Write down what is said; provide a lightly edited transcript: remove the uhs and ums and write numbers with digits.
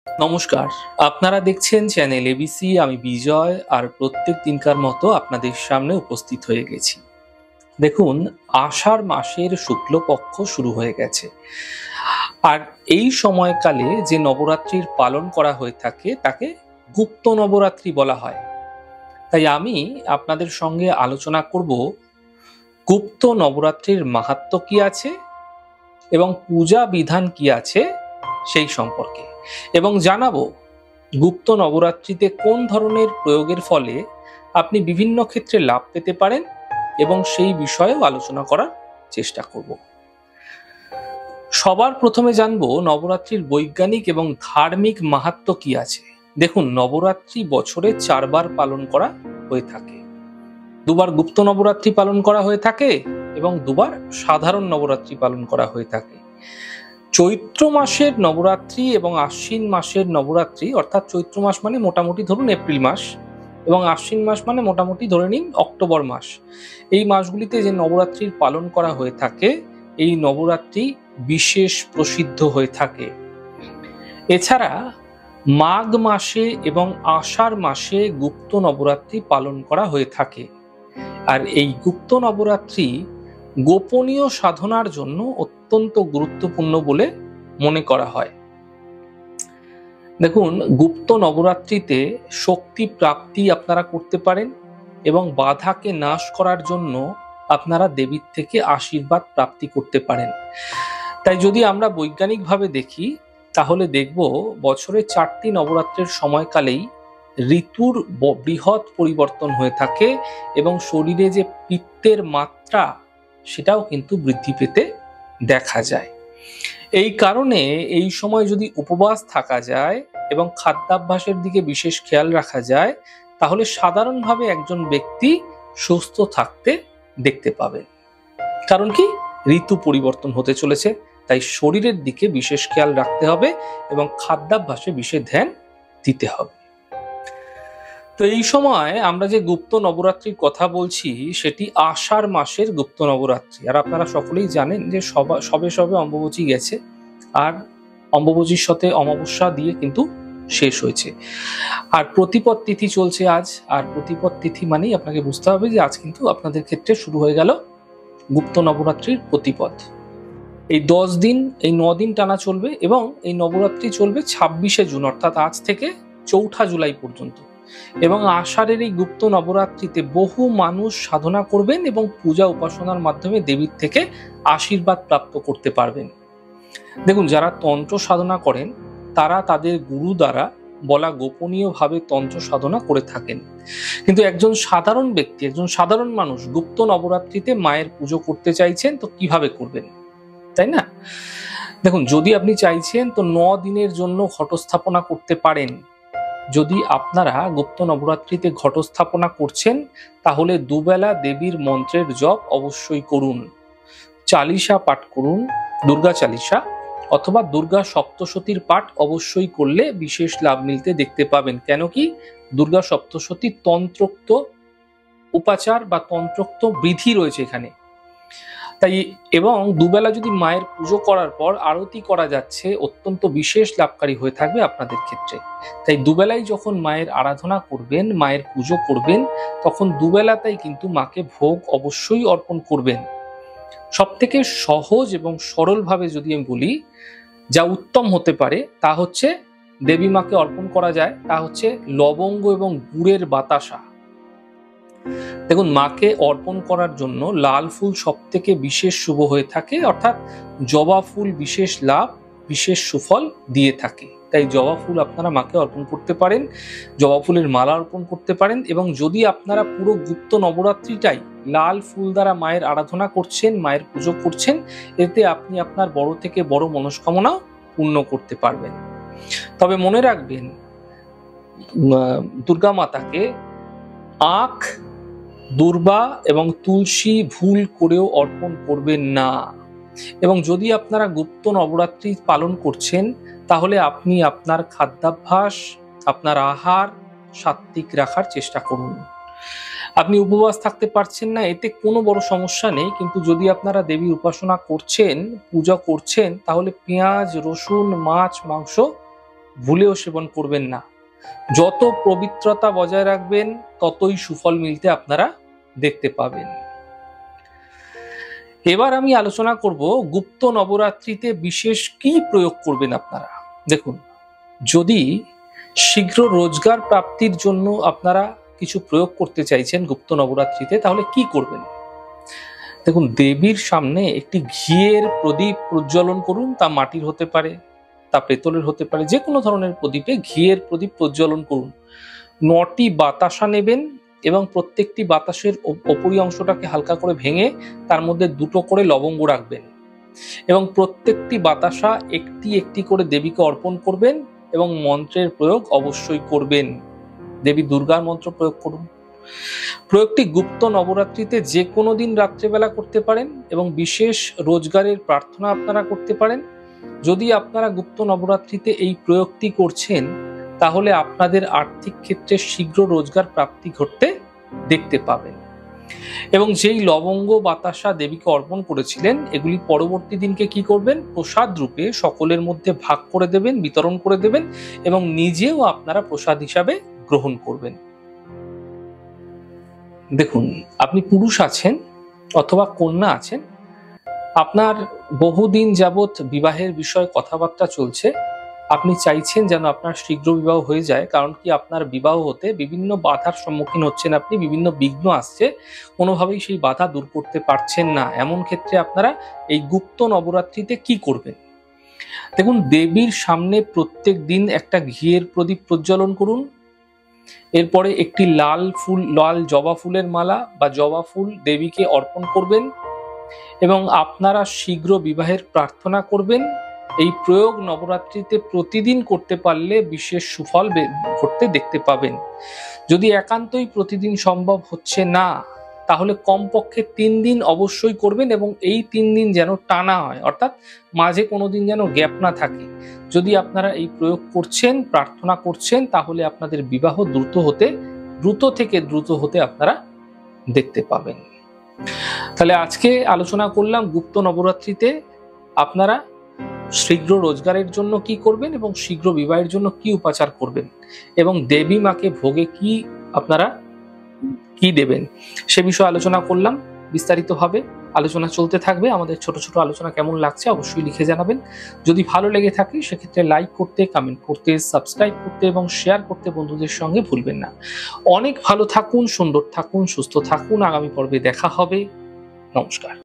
নমস্কার। আপনারা দেখছেন চ্যানেল এবিসি। আমি বিজয় আর প্রত্যেক দিনকার মতো আপনাদের সামনে উপস্থিত হয়ে গেছি। দেখুন, আষাঢ় মাসের শুক্লপক্ষ শুরু হয়ে গেছে। আর এই সময়কালে যে নবরাত্রির পালন করা হয়ে থাকে তাকে গুপ্ত নবরাত্রি বলা হয়। তাই আমি আপনাদের সঙ্গে আলোচনা করব গুপ্ত নবরাত্রির মাহাত্ম্য কি আছে এবং পূজা বিধান কি আছে সেই সম্পর্কে, এবং জানাবো গুপ্ত নবরাত্রিতে কোন ধরনের প্রয়োগের ফলে আপনি বিভিন্ন ক্ষেত্রে লাভ পেতে পারেন এবং সেই বিষয়েও আলোচনা করার চেষ্টা করব। সবার প্রথমে জানবো নবরাত্রির বৈজ্ঞানিক এবং ধার্মিক মাহাত্ম্য কি আছে। দেখুন, নবরাত্রি বছরে 4 বার পালন করা হয়ে থাকে। 2 বার গুপ্ত নবরাত্রি পালন করা হয়ে থাকে এবং 2 বার সাধারণ নবরাত্রি পালন করা হয়ে থাকে। চৈত্র মাসের নবরাত্রি এবং আশ্বিন মাসের নবরাত্রি, অর্থাৎ চৈত্র মাস মানে মোটামুটি ধরুন এপ্রিল মাস এবং আশ্বিন মাস মানে মোটামুটি ধরে নিন অক্টোবর মাস, এই মাসগুলিতে যে নবরাত্রির পালন করা হয়ে থাকে এই নবরাত্রি বিশেষ প্রসিদ্ধ হয়ে থাকে। এছাড়া মাঘ মাসে এবং আষাঢ় মাসে গুপ্ত নবরাত্রি পালন করা হয়ে থাকে। আর এই গুপ্ত নবরাত্রি গোপনীয় সাধনার জন্য অত্যন্ত গুরুত্বপূর্ণ বলে মনে করা হয়। দেখুন, গুপ্ত নবরাত্রিতে শক্তি প্রাপ্তি আপনারা করতে পারেন এবং বাধাকে নাশ করার জন্য আপনারা দেবীর থেকে আশীর্বাদ প্রাপ্তি করতে পারেন। তাই যদি আমরা বৈজ্ঞানিকভাবে দেখি তাহলে দেখব বছরে 4টি নবরাত্রির সময়কালেই ঋতুর বৃহৎ পরিবর্তন হয়ে থাকে এবং শরীরে যে পিত্তের মাত্রা সেটাও কিন্তু বৃদ্ধি পেতে দেখা যায়। এই কারণে এই সময় যদি উপবাস থাকা যায় এবং খাদ্যাভ্যাসের দিকে বিশেষ খেয়াল রাখা যায় তাহলে সাধারণভাবে একজন ব্যক্তি সুস্থ থাকতে দেখতে পাবেন। কারণ কি, ঋতু পরিবর্তন হতে চলেছে, তাই শরীরের দিকে বিশেষ খেয়াল রাখতে হবে এবং খাদ্যাভ্যাসে বিশেষ ধ্যান দিতে হবে। তো এই সময় আমরা যে গুপ্ত নবরাত্রির কথা বলছি সেটি আষাঢ় মাসের গুপ্ত নবরাত্রি। আর আপনারা সকলেই জানেন যে সবে সবে অম্বুবাচী গেছে আর অম্বুবাচীর সাথে অমাবস্যা দিয়ে কিন্তু শেষ হয়েছে। আর প্রতিপদ তিথি চলছে আজ। আর প্রতিপদ তিথি মানেই আপনাকে বুঝতে হবে যে আজ কিন্তু আপনাদের ক্ষেত্রে শুরু হয়ে গেল গুপ্ত নবরাত্রির প্রতিপদ। এই 10 দিন, এই 9 দিন টানা চলবে এবং এই নবরাত্রি চলবে 26শে জুন অর্থাৎ আজ থেকে 4 জুলাই পর্যন্ত। এবং আষাঢ়ের এই গুপ্ত নবরাত্রিতে বহু মানুষ সাধনা করবেন এবং পূজা উপাসনার মাধ্যমে দেবীর থেকে আশীর্বাদ প্রাপ্ত করতে পারবেন। দেখুন, যারা তন্ত্র সাধনা করেন তারা তাদের গুরু দ্বারা বলা গোপনীয়ভাবে তন্ত্র সাধনা করে থাকেন। কিন্তু একজন সাধারণ ব্যক্তি, একজন সাধারণ মানুষ গুপ্ত নবরাত্রিতে মায়ের পুজো করতে চাইছেন, তো কিভাবে করবেন, তাই না? দেখুন, যদি আপনি চাইছেন তো 9 দিনের জন্য ঘটস্থাপনা করতে পারেন। যদি আপনারা গুপ্ত নবরাত্রিতে ঘটস্থাপনা করছেন তাহলে দুবেলা দেবীর মন্ত্রের জপ অবশ্যই করুন। চালিসা পাঠ করুন, দুর্গা চালিসা অথবা দুর্গা সপ্তশতীর পাঠ অবশ্যই করলে বিশেষ লাভ মিলতে দেখতে পাবেন। কেন কি, দুর্গা সপ্তশতী তন্ত্রোক্ত উপাচার বা তন্ত্রোক্ত বিধি রয়েছে এখানে। তাই এবং দুবেলা যদি মায়ের পুজো করার পর আরতি করা যাচ্ছে অত্যন্ত বিশেষ লাভকারী হয়ে থাকবে আপনাদের ক্ষেত্রে। তাই দুবেলাই যখন মায়ের আরাধনা করবেন, মায়ের পুজো করবেন, তখন দুবেলাতেই কিন্তু মাকে ভোগ অবশ্যই অর্পণ করবেন। সবথেকে সহজ এবং সরলভাবে যদি আমি বলি, যা উত্তম হতে পারে তা হচ্ছে দেবী মাকে অর্পণ করা যায় তা হচ্ছে লবঙ্গ এবং গুড়ের বাতাসা। দেখুন, মাকে অর্পণ করার জন্য লাল ফুল সব থেকে বিশেষ শুভ হয়ে থাকে, অর্থাৎ জবা ফুল বিশেষ লাভ, বিশেষ সুফল দিয়ে থাকে। তাই জবা ফুল আপনারা মাকে অর্পণ করতে পারেন, জবা ফুলের মালা অর্পণ করতে পারেন। এবং যদি আপনারা পুরো গুপ্ত নবরাত্রিটাই লাল ফুল দ্বারা মায়ের আরাধনা করছেন, মায়ের পুজো করছেন, এতে আপনি আপনার বড় থেকে বড় মনস্কামনা পূর্ণ করতে পারবেন। তবে মনে রাখবেন, দুর্গা মাতাকে আখ, দূর্বা এবং তুলসী ভুল করেও অর্পণ করবেন না। এবং যদি আপনারা গুপ্ত নবরাত্রি পালন করছেন তাহলে আপনি আপনার খাদ্যাভ্যাস, আপনার আহার সাত্ত্বিক রাখার চেষ্টা করুন। আপনি উপবাস থাকতে পারছেন না, এতে কোনো বড় সমস্যা নেই। কিন্তু যদি আপনারা দেবীর উপাসনা করছেন, পূজা করছেন, তাহলে পেঁয়াজ, রসুন, মাছ, মাংস ভুলেও সেবন করবেন না। যত পবিত্রতা বজায় রাখবেন ততই সুফল মিলতে আপনারা দেখতে পাবেন। এবার আমি আলোচনা করব গুপ্ত নবরাত্রিতে বিশেষ কি প্রয়োগ করবেন আপনারা। দেখুন, যদি শীঘ্র রোজগার প্রাপ্তির জন্য আপনারা কিছু প্রয়োগ করতে চাইছেন গুপ্ত নবরাত্রিতে, তাহলে কি করবেন? দেখুন, দেবীর সামনে একটি ঘিয়ের প্রদীপ প্রজ্বলন করুন। তা মাটির হতে পারে, তা পেতলের হতে পারে, যে কোনো ধরনের প্রদীপে ঘিয়ের প্রদীপ প্রজ্বলন করুন। 9টি বাতাসা নেবেন এবং প্রত্যেকটি বাতাসের ওপরি অংশটাকে হালকা করে ভেঙে তার মধ্যে 2টো করে লবঙ্গ রাখবেন এবং প্রত্যেকটি বাতাসা একটি একটি করে দেবীকে অর্পণ করবেন এবং মন্ত্রের প্রয়োগ অবশ্যই করবেন। দেবী দুর্গার মন্ত্র প্রয়োগ করুন। প্রয়োগটি গুপ্ত নবরাত্রিতে যে কোনো দিন রাত্রেবেলা করতে পারেন এবং বিশেষ রোজগারের প্রার্থনা আপনারা করতে পারেন। যদি আপনারা গুপ্ত নবরাত্রিতে এই প্রয়োগটি করছেন, তাহলে আপনাদের আর্থিক ক্ষেত্রে শীঘ্র রোজগার প্রাপ্তি ঘটতে দেখতে পাবেন। এবং যেই লবঙ্গ বাতাসা দেবীকে অর্পণ করেছিলেন, এগুলি পরবর্তী দিনকে কি করবেন? প্রসাদ রূপে সকলের মধ্যে ভাগ করে দেবেন, বিতরণ করে দেবেন এবং নিজেও আপনারা প্রসাদ হিসাবে গ্রহণ করবেন। দেখুন, আপনি পুরুষ আছেন অথবা কন্যা আছেন, আপনার বহুদিন যাবৎ বিবাহের বিষয়ে কথাবার্তা চলছে, আপনি চাইছেন যেন আপনার শীঘ্র বিবাহ হয়ে যায়। কারণ কি, আপনার বিবাহ হতে বিভিন্ন বাধার সম্মুখীন হচ্ছেন, আপনি বিভিন্ন বিঘ্ন আসছে, কোনোভাবেই সেই বাধা দূর করতে পারছেন না। এমন ক্ষেত্রে আপনারা এই গুপ্ত নবরাত্রিতে কি করবেন? দেখুন, দেবীর সামনে প্রত্যেক দিন একটা ঘিয়ের প্রদীপ প্রজ্বলন করুন। এরপরে একটি লাল জবা ফুলের মালা বা জবা ফুল দেবীকে অর্পণ করবেন এবং আপনারা শীঘ্র বিবাহের প্রার্থনা করবেন। এই প্রয়োগ নবরাত্রিতে প্রতিদিন করতে পারলে বিশেষ সুফল ঘটতে দেখতে পাবেন। যদি একান্তই প্রতিদিন সম্ভব হচ্ছে না, তাহলে কমপক্ষে 3 দিন অবশ্যই করবেন এবং এই 3 দিন যেন টানা হয়, অর্থাৎ মাঝে কোনোদিন যেন গ্যাপ না থাকে। যদি আপনারা এই প্রয়োগ করছেন, প্রার্থনা করছেন, তাহলে আপনাদের বিবাহ দ্রুত থেকে দ্রুত হতে আপনারা দেখতে পাবেন। তাহলে আজকে আলোচনা করলাম গুপ্ত নবরাত্রিতে আপনারা শীঘ্র রোজগারের জন্য কি করবেন এবং শীঘ্র বিবাহের জন্য কি উপাচার করবেন এবং দেবী মাকে ভোগে কি আপনারা কি দেবেন সে বিষয়ে আলোচনা করলাম। বিস্তারিতভাবে আলোচনা চলতে থাকবে। আমাদের ছোট ছোট আলোচনা কেমন লাগছে অবশ্যই লিখে জানাবেন। যদি ভালো লেগে থাকে সেক্ষেত্রে লাইক করতে, কমেন্ট করতে, সাবস্ক্রাইব করতে এবং শেয়ার করতে বন্ধুদের সঙ্গে ভুলবেন না। অনেক ভালো থাকুন, সুন্দর থাকুন, সুস্থ থাকুন। আগামী পর্বে দেখা হবে। নমস্কার।